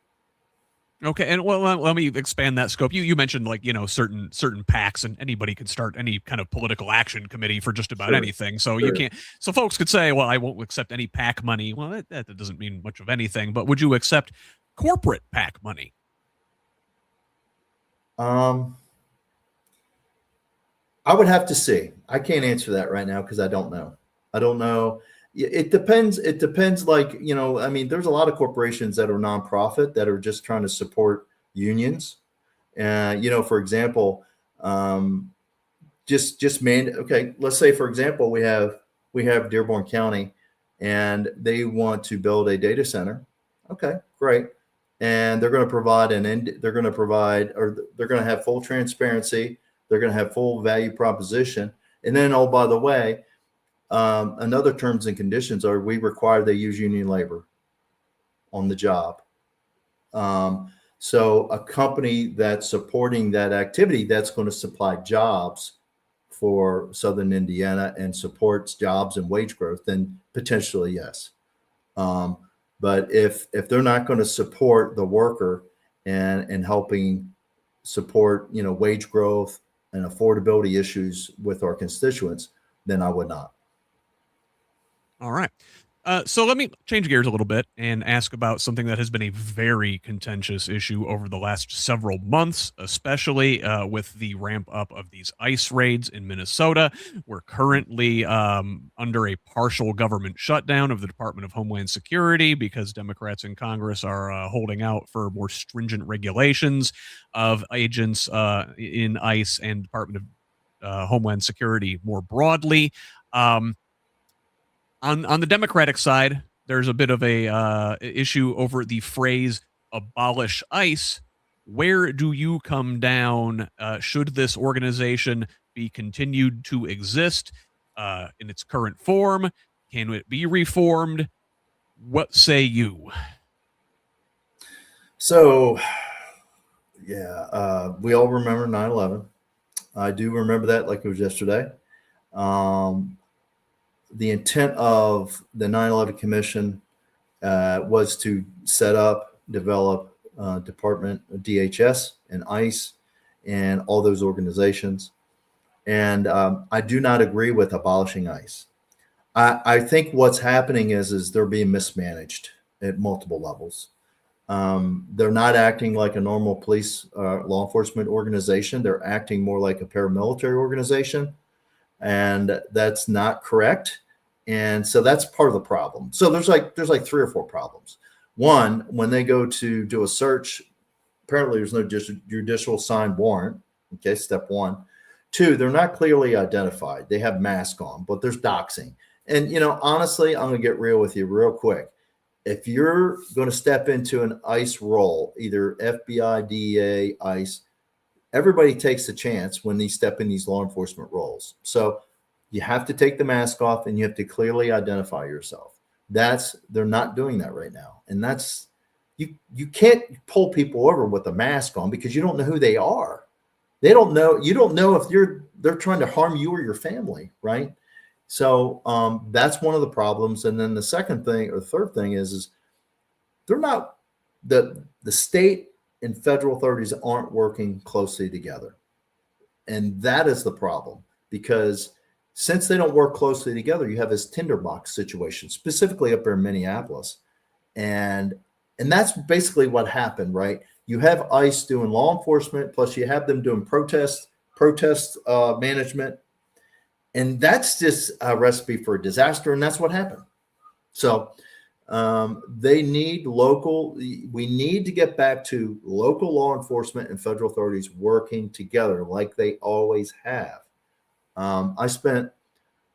Okay, and well, let me expand that scope. You mentioned certain PACs, and anybody could start any kind of political action committee for just about anything. So you can't. So folks could say, "Well, I won't accept any PAC money." Well, that doesn't mean much of anything. But would you accept corporate PAC money? I would have to see. I can't answer that right now because I don't know. It depends. There's a lot of corporations that are nonprofit that are just trying to support unions. For example, let's say, for example, we have Dearborn County and they want to build a data center. Okay, great. And they're going to provide they're going to have full transparency. They're going to have full value proposition. And then, oh, by the way, another terms and conditions are we require they use union labor on the job. So a company that's supporting that activity, that's going to supply jobs for Southern Indiana and supports jobs and wage growth, then potentially yes. But if they're not going to support the worker and helping support wage growth and affordability issues with our constituents, then I would not. All right. So let me change gears a little bit and ask about something that has been a very contentious issue over the last several months, especially with the ramp up of these ICE raids in Minnesota. We're currently under a partial government shutdown of the Department of Homeland Security because Democrats in Congress are holding out for more stringent regulations of agents in ICE and Department of Homeland Security more broadly. On the Democratic side, there's a bit of a issue over the phrase "abolish ICE." Where do you come down? Should this organization be continued to exist in its current form? Can it be reformed? What say you? So, yeah, we all remember 9/11. I do remember that like it was yesterday. The intent of the 9/11 Commission was to set up, develop Department of DHS and ICE and all those organizations. And I do not agree with abolishing ICE. I think what's happening is they're being mismanaged at multiple levels. They're not acting like a normal police law enforcement organization. They're acting more like a paramilitary organization, and that's not correct. And so that's part of the problem. So there's like 3 or 4 problems. One, when they go to do a search, apparently there's no judicial signed warrant. Okay, step one. Two, they're not clearly identified. They have masks on, but there's doxing. And honestly, I'm gonna get real with you real quick. If you're going to step into an ICE role, either FBI, DEA, ICE, everybody takes a chance when they step in these law enforcement roles. So you have to take the mask off and you have to clearly identify yourself. They're not doing that right now. And you can't pull people over with a mask on because you don't know who they are. They don't know. You don't know if they're trying to harm you or your family, right? So that's one of the problems. And then the second thing or the third thing is they're not the state and federal authorities aren't working closely together. And that is the problem, because since they don't work closely together, you have this tinderbox situation, specifically up there in Minneapolis. And that's basically what happened, right? You have ICE doing law enforcement, plus you have them doing protest management. And that's just a recipe for a disaster. And that's what happened. So we need to get back to local law enforcement and federal authorities working together like they always have. I spent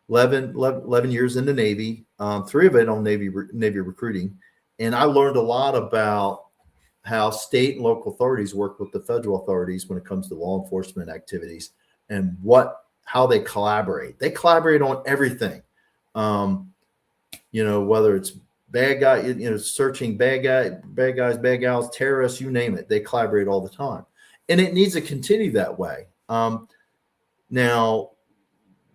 11 years in the Navy, 3 of it on Navy recruiting. And I learned a lot about how state and local authorities work with the federal authorities when it comes to law enforcement activities and how they collaborate. They collaborate on everything. Whether it's bad guy, searching bad guys, bad gals, terrorists, you name it. They collaborate all the time. And it needs to continue that way. Now,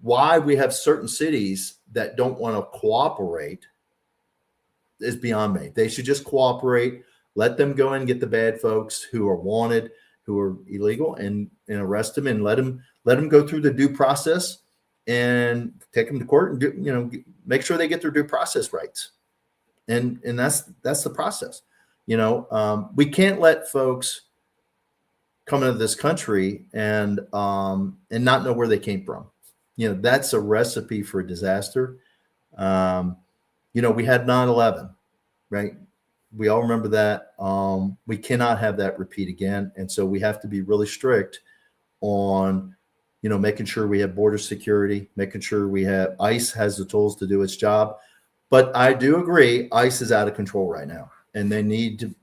why we have certain cities that don't want to cooperate is beyond me. They should just cooperate, let them go and get the bad folks who are wanted, who are illegal, and arrest them and let them go through the due process and take them to court and make sure they get their due process rights. And that's the process. We can't let folks come into this country and not know where they came from. That's a recipe for disaster. We had 9/11, right? We all remember that. We cannot have that repeat again. And so we have to be really strict on, making sure we have border security, making sure we have ICE has the tools to do its job. But I do agree, ICE is out of control right now, and they need to,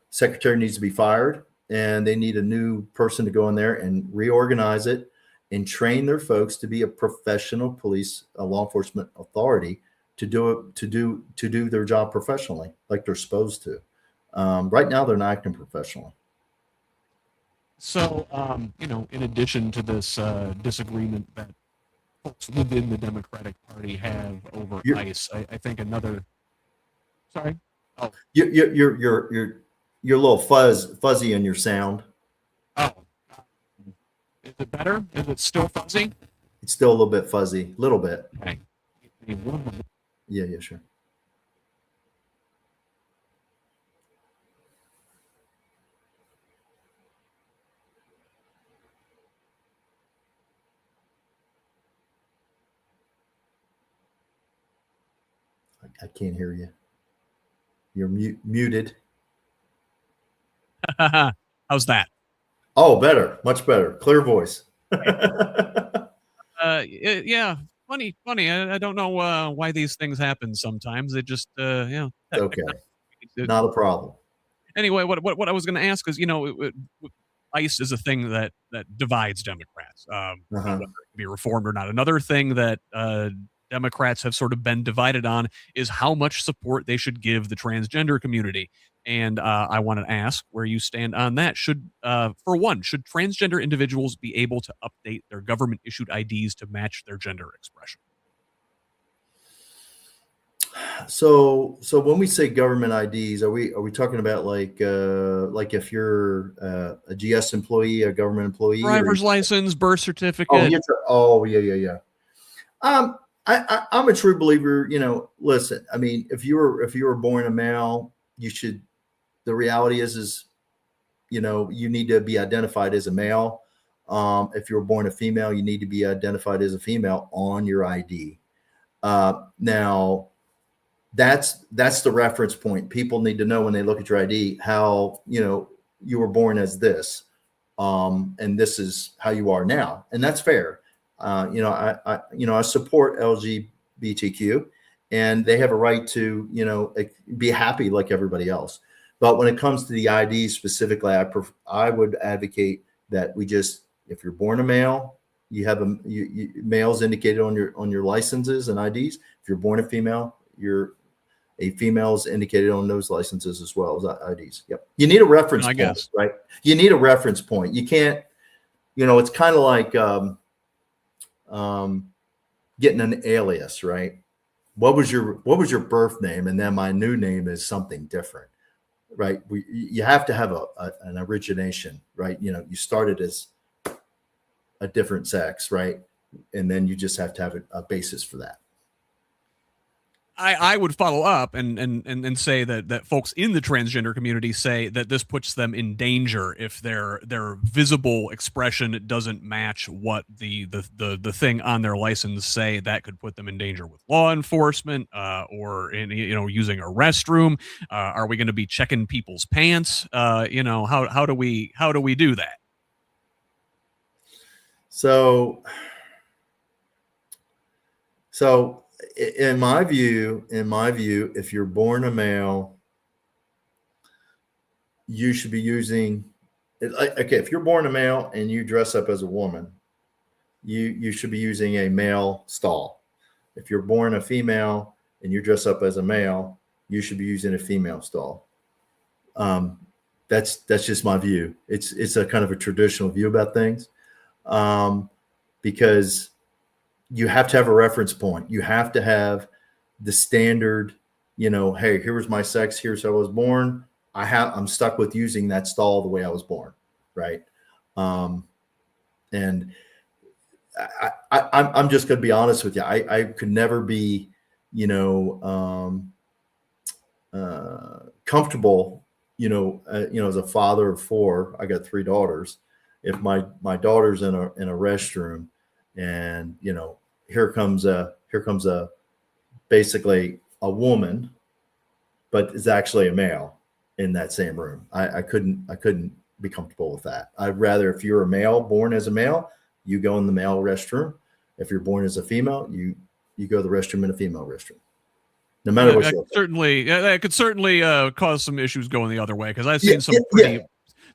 secretary needs to be fired, and they need a new person to go in there and reorganize it and train their folks to be a professional police, law enforcement authority to do their job professionally, like they're supposed to. Right now, they're not acting professionally. So, in addition to this disagreement that folks within the Democratic Party have over ICE, I think another. Sorry. Oh, you're a little fuzzy in your sound. Oh, is it better? Is it still fuzzy? It's still a little bit fuzzy, little bit. Okay. Yeah, sure. I can't hear you. You're muted. How's that? Oh, better, much better, clear voice. Yeah, funny. I don't know why these things happen sometimes. It just, okay, not a problem. Anyway, what I was going to ask is, ICE is a thing that divides Democrats, whether it can be reformed or not. Another thing that Democrats have sort of been divided on is how much support they should give the transgender community. And I want to ask where you stand on that. Should transgender individuals be able to update their government-issued IDs to match their gender expression? So when we say government IDs, are we talking about like if you're a GS employee, a government employee, driver's license, birth certificate? Yeah. I'm a true believer. Listen. I mean, if you were born a male, you should. The reality is you need to be identified as a male. If you were born a female, you need to be identified as a female on your ID. Now, that's the reference point. People need to know when they look at your ID how you were born as this, and this is how you are now, and that's fair. I support LGBTQ, and they have a right to be happy like everybody else. But when it comes to the ID specifically, I would advocate that if you're born a male, you have males indicated on your licenses and IDs. If you're born a female, a female is indicated on those licenses as well as IDs. Yep. You need a reference point, right? You need a reference point. You can't, it's kind of like getting an alias, right? What was your birth name? And then my new name is something different, right? You have to have an origination, right? You started as a different sex, right? And then you just have to have a basis for that. I would follow up and say that folks in the transgender community say that this puts them in danger if their visible expression doesn't match what the thing on their license say. That could put them in danger with law enforcement, or in using a restroom. Are we going to be checking people's pants? How do we do that? So in my view, if you're born a male, you should be using, okay, if you're born a male and you dress up as a woman, you should be using a male stall. If you're born a female and you dress up as a male, you should be using a female stall. That's just my view. It's a kind of a traditional view about things, because you have to have a reference point. You have to have the standard, hey, here was my sex. Here's how I was born. I'm stuck with using that stall the way I was born. Right. And I'm just going to be honest with you. I could never be, comfortable, as a father of four. I got 3 daughters. If my daughter's in a restroom, and here comes a basically a woman, but is actually a male in that same room. I couldn't be comfortable with that. I'd rather, if you're a male born as a male, you go in the male restroom. If you're born as a female, you go to the restroom in a female restroom. No matter what. That could certainly cause some issues going the other way, because I've seen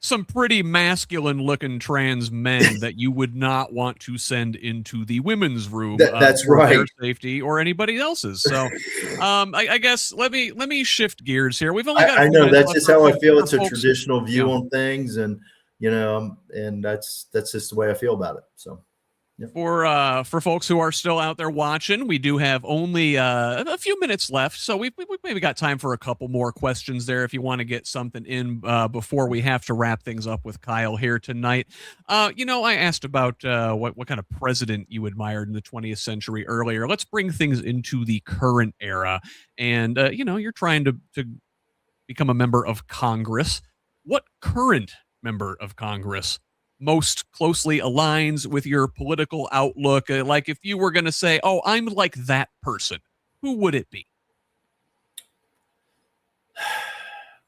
some pretty masculine looking trans men that you would not want to send into the women's room. That's for right. Their safety or anybody else's. So, I guess let me shift gears here. We've only got. I know that's just how I feel. It's a traditional view on things, and and that's just the way I feel about it. So. Yep. For folks who are still out there watching, we do have only a few minutes left, so we maybe got time for a couple more questions there if you want to get something in before we have to wrap things up with Keil here tonight. I asked about what kind of president you admired in the 20th century earlier. Let's bring things into the current era, and you're trying to become a member of Congress. What current member of Congress most closely aligns with your political outlook? Like, if you were going to say, oh, I'm like that person, who would it be?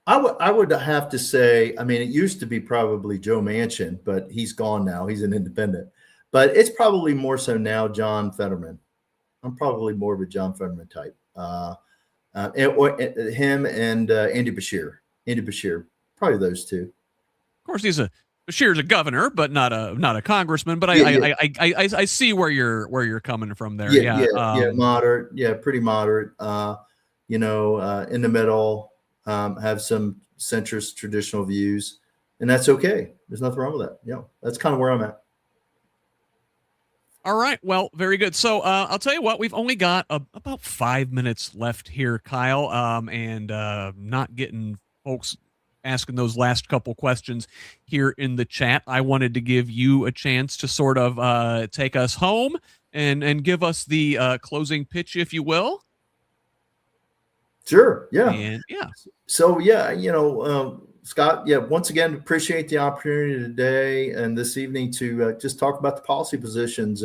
I would have to say, I mean, it used to be probably Joe Manchin, but he's gone now. He's an independent. But it's probably more so now John Fetterman. I'm probably more of a John Fetterman type. Him and Andy Bashir. Andy Bashir, probably those two. Of course, Bashir's a governor, but not a congressman. But I see where you're coming from there. Moderate. Pretty moderate. In the middle, have some centrist traditional views, and that's okay. There's nothing wrong with that. Yeah, that's kind of where I'm at. All right. Well, very good. So I'll tell you what, we've only got about 5 minutes left here, Keil, and not getting folks asking those last couple questions here in the chat. I wanted to give you a chance to sort of take us home, and give us the closing pitch, if you will. Sure. Yeah. And yeah. So yeah, Scott, yeah, once again, appreciate the opportunity today and this evening to just talk about the policy positions.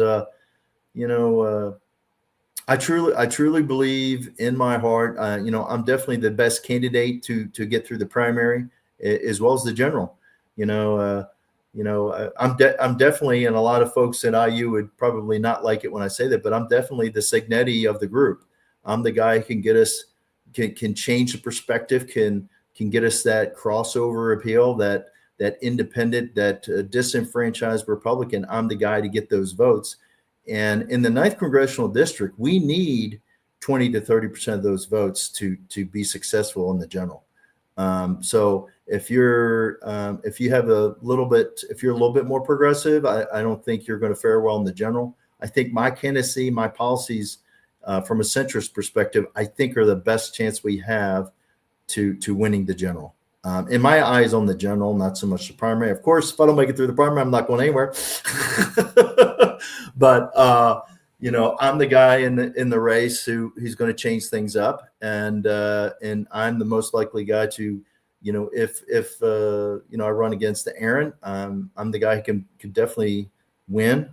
I truly believe in my heart, I'm definitely the best candidate to get through the primary as well as the general. I'm definitely, and a lot of folks at IU would probably not like it when I say that, but I'm definitely the Signetti of the group. I'm the guy who can get us, can change the perspective, can get us that crossover appeal, that independent, that disenfranchised Republican. I'm the guy to get those votes. And in the 9th congressional district, we need 20 to 30% of those votes to be successful in the general. So if you're if you have a little bit, if you're a little bit more progressive, I don't think you're going to fare well in the general. I think my candidacy, my policies, from a centrist perspective, I think are the best chance we have to winning the general. In my eyes, on the general, not so much the primary. Of course, if I don't make it through the primary, I'm not going anywhere. But I'm the guy in the race who's going to change things up, and I'm the most likely guy to, if I run against Aaron, I'm the guy who can definitely win,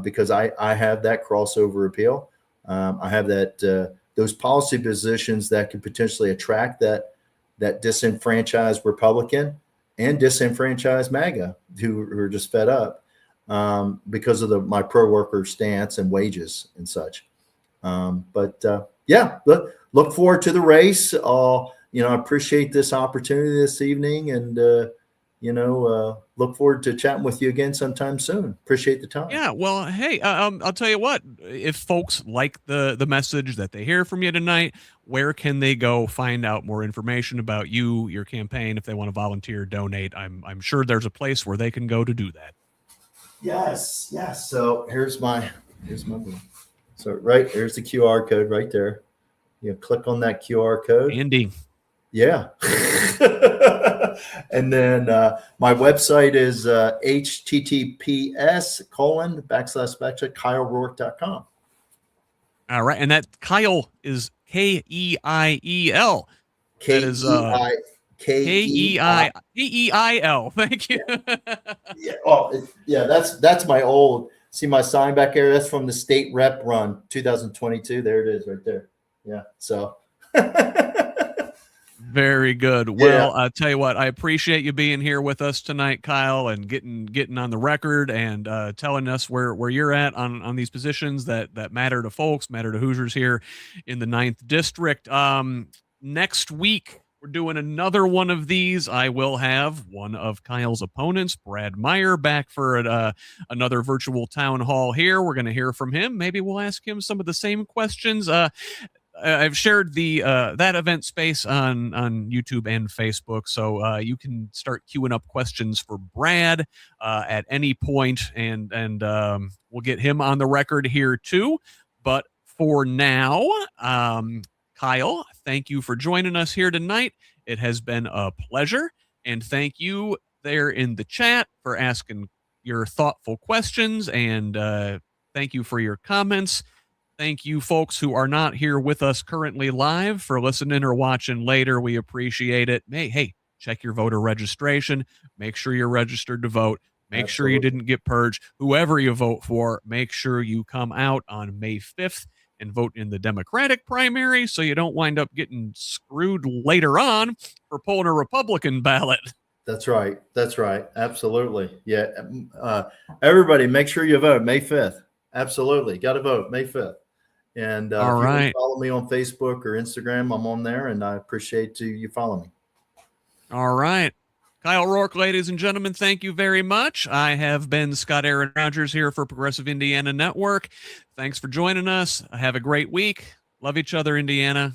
because I have that crossover appeal. I have that those policy positions that could potentially attract that disenfranchised Republican and disenfranchised MAGA who are just fed up because of my pro-worker stance and wages and such. Yeah, look forward to the race. I appreciate this opportunity this evening, and look forward to chatting with you again sometime soon. Appreciate the time. Yeah, well, hey, I'll tell you what, if folks like the message that they hear from you tonight, where can they go find out more information about you, your campaign, if they want to volunteer, donate? I'm sure there's a place where they can go to do that. Yes. So here's my so right here's the QR code right there. You click on that QR code. Andy. Yeah. And then my website is https://KeilRoark.com. All right. And that Keil is Keil. That is Keil. Thank you. Yeah. Oh, yeah. That's my old. See my sign back there? That's from the state rep run 2022. There it is right there. Yeah. So. Very good. Well, I'll tell you what, I appreciate you being here with us tonight, Keil, and getting on the record and telling us where you're at on these positions that matter to folks, matter to Hoosiers here in the 9th district. Next week, we're doing another one of these. I will have one of Keil's opponents, Brad Meyer, back for another virtual town hall here. We're going to hear from him. Maybe we'll ask him some of the same questions. I've shared the that event space on YouTube and Facebook, so you can start queuing up questions for Brad at any point, and we'll get him on the record here too. But for now, Keil, thank you for joining us here tonight. It has been a pleasure, and thank you there in the chat for asking your thoughtful questions, and thank you for your comments. Thank you, folks who are not here with us currently live, for listening or watching later. We appreciate it. Hey, check your voter registration. Make sure you're registered to vote. Make sure you didn't get purged. Whoever you vote for, make sure you come out on May 5th and vote in the Democratic primary so you don't wind up getting screwed later on for pulling a Republican ballot. That's right. Absolutely. Yeah. Everybody, make sure you vote May 5th. Absolutely. Got to vote May 5th. And if you want to follow me on Facebook or Instagram, I'm on there, and I appreciate you follow me. All right. Keil Roark, ladies and gentlemen, thank you very much. I have been Scott Aaron Rogers here for Progressive Indiana Network. Thanks for joining us. Have a great week. Love each other, Indiana.